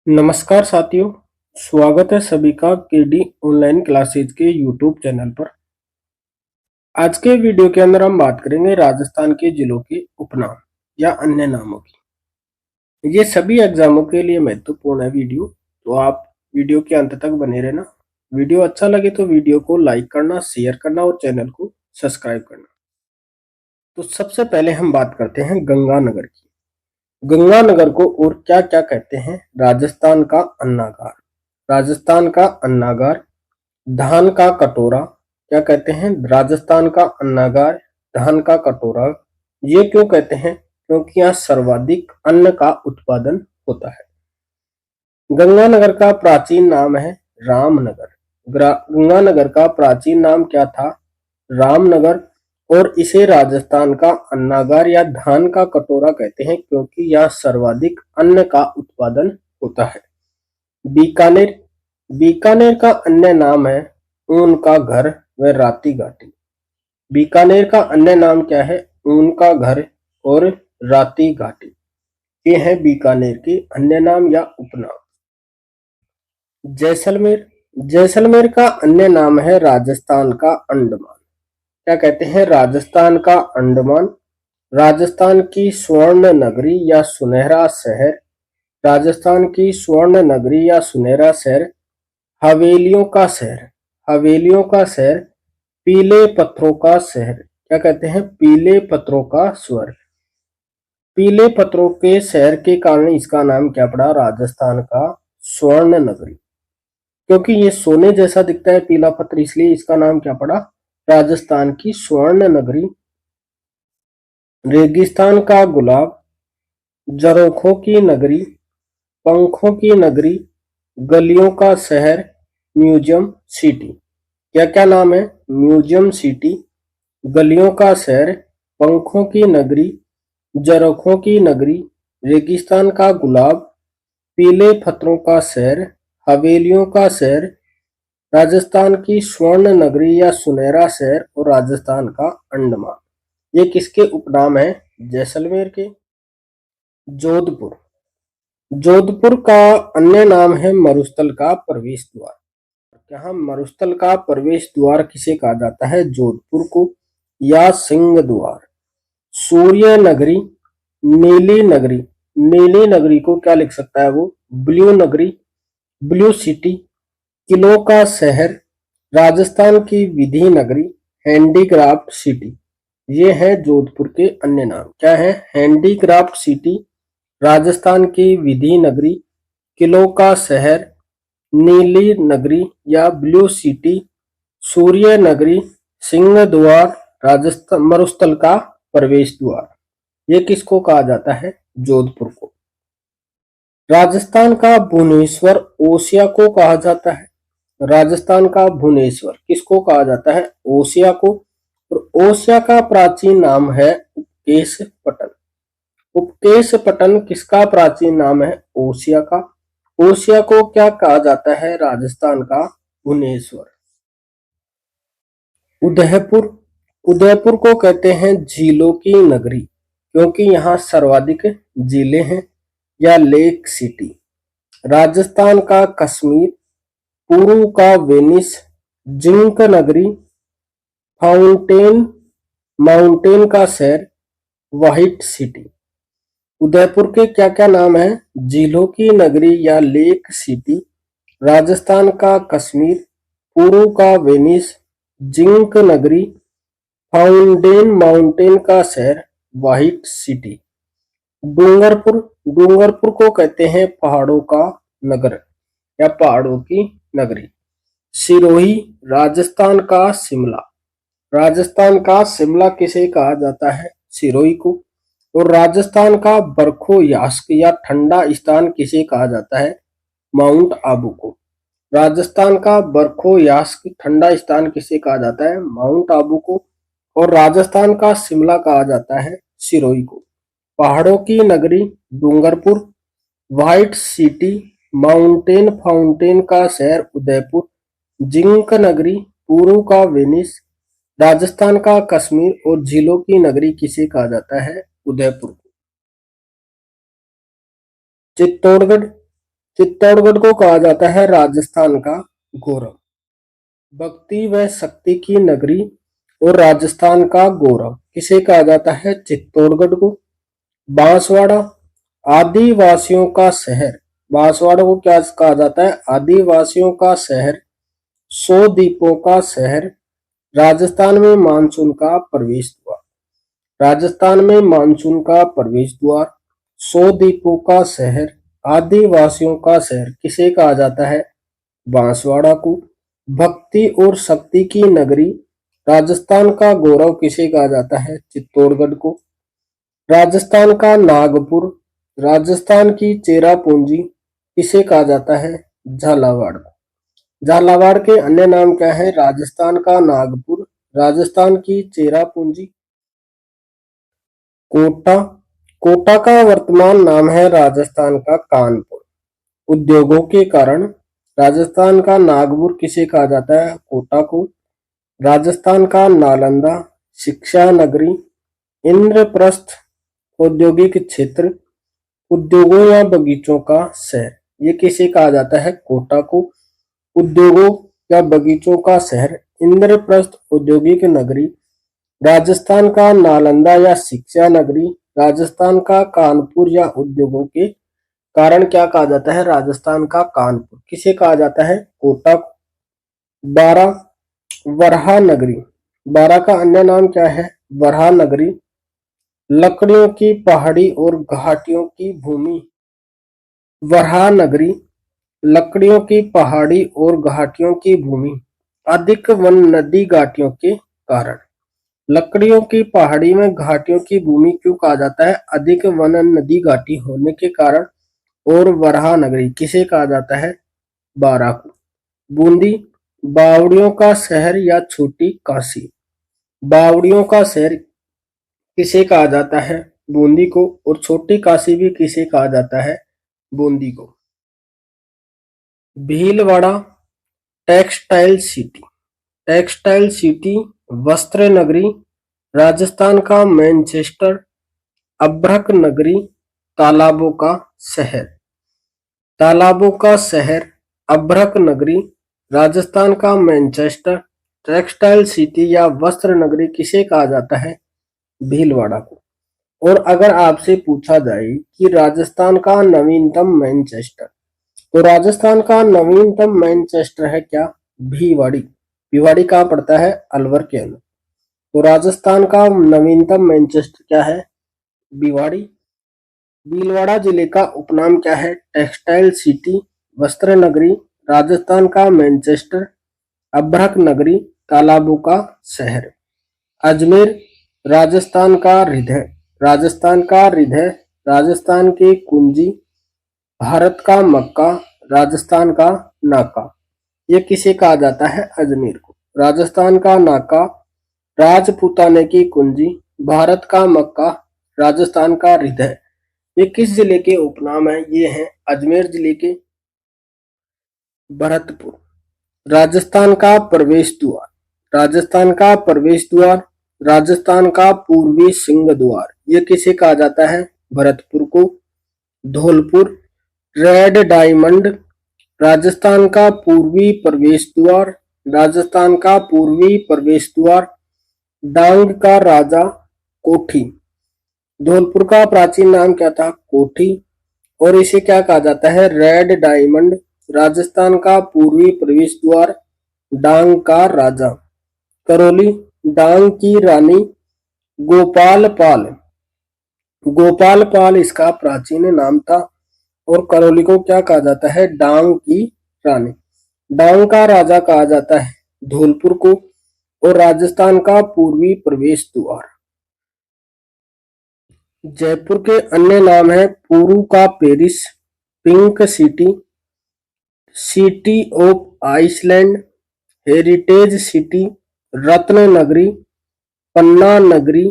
नमस्कार साथियों, स्वागत है सभी का केडी ऑनलाइन क्लासेज के यूट्यूब चैनल पर। आज के वीडियो के अंदर हम बात करेंगे राजस्थान के जिलों के उपनाम या अन्य नामों की। ये सभी एग्जामों के लिए महत्वपूर्ण है वीडियो, तो आप वीडियो के अंत तक बने रहना। वीडियो अच्छा लगे तो वीडियो को लाइक करना, शेयर करना और चैनल को सब्सक्राइब करना। तो सबसे पहले हम बात करते हैं गंगानगर की। गंगानगर को और क्या क्या कहते हैं? राजस्थान का अन्नागार, राजस्थान का अन्नागार। धान का कटोरा, क्या कहते हैं? राजस्थान का अन्नागार, धान का कटोरा। ये क्यों कहते हैं? क्योंकि यहाँ सर्वाधिक अन्न का उत्पादन होता है। गंगानगर का प्राचीन नाम है रामनगर। गंगानगर का प्राचीन नाम क्या था? रामनगर। और इसे राजस्थान का अन्नागार या धान का कटोरा कहते हैं क्योंकि यहाँ सर्वाधिक अन्न का उत्पादन होता है। बीकानेर, बीकानेर का अन्य नाम है ऊन का घर व राती घाटी। बीकानेर का अन्य नाम क्या है? ऊन का घर और राती घाटी। ये है बीकानेर के अन्य नाम या उपनाम। जैसलमेर, जैसलमेर का अन्य नाम है राजस्थान का अंडमान। क्या कहते हैं? राजस्थान का अंडमान। राजस्थान की स्वर्ण नगरी या सुनहरा शहर, राजस्थान की स्वर्ण नगरी या सुनहरा शहर, हवेलियों का शहर, हवेलियों का शहर, पीले पत्थरों का शहर। क्या कहते हैं? पीले पत्थरों का स्वर्ग। पीले पत्थरों के शहर के कारण इसका नाम क्या पड़ा? राजस्थान का स्वर्ण नगरी। क्योंकि ये सोने जैसा दिखता है पीला पत्थर, इसलिए इसका नाम क्या पड़ा? राजस्थान की स्वर्ण नगरी। रेगिस्तान का गुलाब, जरोखों की नगरी, पंखों की नगरी, गलियों का शहर, म्यूजियम सिटी। क्या क्या नाम है? म्यूजियम सिटी, गलियों का शहर, पंखों की नगरी, जरोखों की नगरी, रेगिस्तान का गुलाब, पीले पत्थरों का शहर, हवेलियों का शहर, राजस्थान की स्वर्ण नगरी या सुनहरा शहर और राजस्थान का अंडमान। ये किसके उपनाम है? जैसलमेर के। जोधपुर, जोधपुर का अन्य नाम है मरुस्थल का प्रवेश द्वार। यहाँ मरुस्थल का प्रवेश द्वार किसे कहा जाता है? जोधपुर को। या सिंह द्वार। सूर्य नगरी, नीली नगरी, नीली नगरी को क्या लिख सकता है वो? ब्लू नगरी, ब्लू सिटी, किलों का शहर, राजस्थान की विधि नगरी, हैंडीक्राफ्ट सिटी। ये है जोधपुर के अन्य नाम। क्या है? हैंडीक्राफ्ट सिटी, राजस्थान की विधि नगरी, किलों का शहर, नीली नगरी या ब्लू सिटी, सूर्य नगरी, सिंह द्वार, राजस्थान मरुस्थल का प्रवेश द्वार। ये किसको कहा जाता है? जोधपुर को। राजस्थान का भुवनेश्वर ओसिया को कहा जाता है। राजस्थान का भुवनेश्वर किसको कहा जाता है? ओसिया को। और ओसिया का प्राचीन नाम है उपकेश पटन। उपकेश पटन किसका प्राचीन नाम है? ओसिया का। ओसिया को क्या कहा जाता है? राजस्थान का भुवनेश्वर। उदयपुर, उदयपुर को कहते हैं झीलों की नगरी क्योंकि यहाँ सर्वाधिक झीलें हैं या लेक सिटी। राजस्थान का कश्मीर, पुरू का वेनिस, जिंक नगरी, फाउंटेन माउंटेन का शहर, व्हाइट सिटी। उदयपुर के क्या क्या नाम है? झीलों की नगरी या लेक सिटी, राजस्थान का कश्मीर, पुरू का वेनिस, जिंक नगरी, फाउंटेन माउंटेन का शहर, व्हाइट सिटी। डूंगरपुर, डूंगरपुर को कहते हैं पहाड़ों का नगर या पहाड़ों की नगरी। सिरोही, राजस्थान का शिमला, राजस्थान का शिमला किसे कहा जाता है? सिरोही को। और राजस्थान का बरखो यास्क या ठंडा स्थान किसे कहा जाता है? माउंट आबू को। राजस्थान का बरखो यास्क ठंडा स्थान किसे कहा जाता है? माउंट आबू को। और राजस्थान का शिमला कहा जाता है सिरोही को। पहाड़ों की नगरी Dungarpur, white city, mountain fountain का शहर उदयपुर, जिंक नगरी, पुरू का वेनिस, राजस्थान का कश्मीर और झीलों की नगरी किसे कहा जाता है? उदयपुर। चित्तौड़गढ़, चित्तौड़गढ़ को कहा जाता है राजस्थान का गौरव। भक्ति व शक्ति की नगरी और राजस्थान का गौरव किसे कहा जाता है? चित्तौड़गढ़ को। बांसवाड़ा आदिवासियों का शहर, बांसवाड़ा को क्या कहा जाता है? आदिवासियों का शहर। 100 द्वीपों का शहर। राजस्थान में मानसून का प्रवेश द्वार, राजस्थान में मानसून का प्रवेश द्वार। 100 द्वीपों का शहर, आदिवासियों का शहर किसे कहा जाता है? बांसवाड़ा को। भक्ति और शक्ति की नगरी राजस्थान का गौरव किसे कहा जाता है? चित्तौड़गढ़ को। राजस्थान का नागपुर, राजस्थान की चेरापूंजी किसे कहा जाता है? झालावाड़। झालावाड़ के अन्य नाम क्या है? राजस्थान का नागपुर, राजस्थान की चेरापूंजी। कोटा, कोटा का वर्तमान नाम है राजस्थान का कानपुर। उद्योगों के कारण राजस्थान का नागपुर किसे कहा जाता है? कोटा को। राजस्थान का नालंदा शिक्षा नगरी। इंद्रप्रस्थ औद्योगिक क्षेत्र, उद्योगों या बगीचों का शहर, ये किसे कहा जाता है? कोटा को। उद्योगों या बगीचों का शहर इंद्रप्रस्थ औद्योगिक नगरी। राजस्थान का नालंदा या शिक्षा नगरी। राजस्थान का कानपुर या उद्योगों के कारण क्या कहा जाता है? राजस्थान का कानपुर किसे कहा जाता है? कोटा को। 12 वरहा नगरी, 12 का अन्य नाम क्या है? वरहा नगरी। लकड़ियों की पहाड़ी और घाटियों की भूमि, वरहा नगरी। लकड़ियों की पहाड़ी और घाटियों की भूमि, अधिक वन नदी घाटियों के कारण। लकड़ियों की पहाड़ी में घाटियों की भूमि क्यों कहा जाता है? अधिक वन नदी घाटी होने के कारण। और वरहा नगरी किसे कहा जाता है? 12 को। बूंदी बावड़ियों का शहर या छोटी काशी, बावड़ियों का शहर किसे कहा जाता है? बूंदी को। और छोटी काशी भी किसे कहा जाता है? बूंदी को। Bhilwara textile city, textile city वस्त्र नगरी। राजस्थान का मैनचेस्टर। अभ्रक नगरी तालाबों का शहर, तालाबों का शहर अभ्रक नगरी। राजस्थान का मैनचेस्टर। टेक्सटाइल सिटी या वस्त्र नगरी किसे कहा जाता है? भीलवाड़ा को। और अगर आपसे पूछा जाए कि राजस्थान का नवीनतम मैनचेस्टर, तो राजस्थान का नवीनतम मैनचेस्टर है क्या? भिवाड़ी। भिवाड़ी कहाँ पड़ता है? अलवर के अंदर। तो राजस्थान का नवीनतम मैनचेस्टर क्या है? भिवाड़ी। भीलवाड़ा जिले का उपनाम क्या है? टेक्सटाइल सिटी, वस्त्र नगरी, राजस्थान का मैनचेस्टर, अभ्रक नगरी, तालाबों का शहर। अजमेर राजस्थान का हृदय, राजस्थान का हृदय, राजस्थान की कुंजी, भारत का मक्का, राजस्थान का नाका, ये किसे कहा जाता है? अजमेर को। राजस्थान का नाका, राजपूताने की कुंजी, भारत का मक्का, राजस्थान का हृदय, ये किस जिले के उपनाम है? ये हैं अजमेर जिले के। भरतपुर राजस्थान का प्रवेश द्वार, राजस्थान का प्रवेश द्वार, राजस्थान का पूर्वी सिंह द्वार, ये किसे कहा जाता है? भरतपुर को। धौलपुर रेड डायमंड, राजस्थान का पूर्वी प्रवेश द्वार, राजस्थान का पूर्वी प्रवेश द्वार। डांग का राजा कोठी, धौलपुर का प्राचीन नाम क्या था? कोठी। और इसे क्या कहा जाता है? Red diamond. राजस्थान का पूर्वी प्रवेश द्वार, डांग का राजा। करौली डांग की रानी, गोपाल पाल, गोपाल पाल इसका प्राचीन नाम था। और करौली को क्या कहा जाता है? डांग की रानी। डांग का राजा कहा जाता है धौलपुर को। और राजस्थान का पूर्वी प्रवेश द्वार। जयपुर के अन्य नाम है पुरू का Paris, pink city, city of island, heritage city, रत्न नगरी, पन्ना नगरी,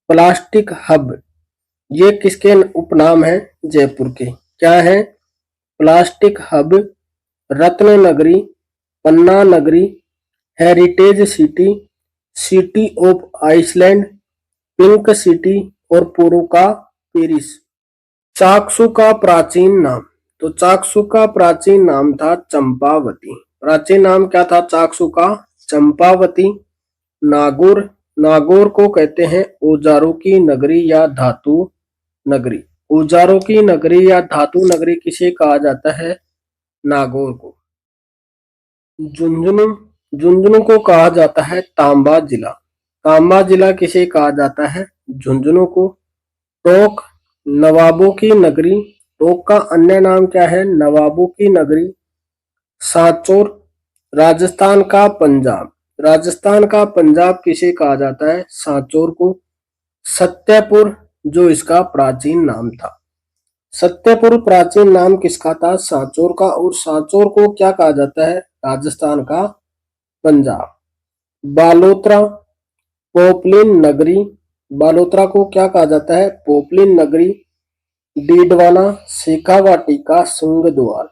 प्लास्टिक हब, ये किसके उपनाम है? जयपुर के। क्या है? प्लास्टिक हब, रत्न नगरी, पन्ना नगरी, heritage city, city of Iceland, pink city और पुरू का पेरिस। चाकसू का प्राचीन नाम, तो चाकसू का प्राचीन नाम था चंपावती। प्राचीन नाम क्या था चाकसू का? चंपावती। नागौर, नागौर को कहते हैं औजारों की नगरी या धातु नगरी। औजारों की नगरी या धातु नगरी किसे कहा जाता है? नागौर को। झुंझुनू, झुंझुनू को कहा जाता है तांबा जिला। तांबा जिला किसे कहा जाता है? झुंझुनू को। टोंक, नवाबों की नगरी। टोंक का अन्य नाम क्या है? नवाबों की नगरी। सांचौर, राजस्थान का पंजाब। राजस्थान का पंजाब किसे कहा जाता है? सांचौर को। सत्यपुर, जो इसका प्राचीन नाम था। सत्यपुर प्राचीन नाम किसका था? सांचौर का। और सांचौर को क्या कहा जाता है? राजस्थान का पंजाब। बालोतरा, पोपलिन नगरी। बालोतरा को क्या कहा जाता है? पोपलिन नगरी। डीडवाना, शेखावाटी का सिंह द्वार।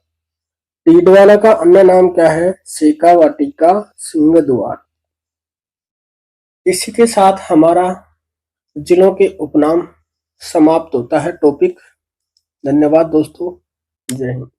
डीडवाना का अन्य नाम क्या है? शेखावाटी का सिंह द्वार। इसी के साथ हमारा जिलों के उपनाम समाप्त होता है टॉपिक। धन्यवाद दोस्तों, जय हिंद।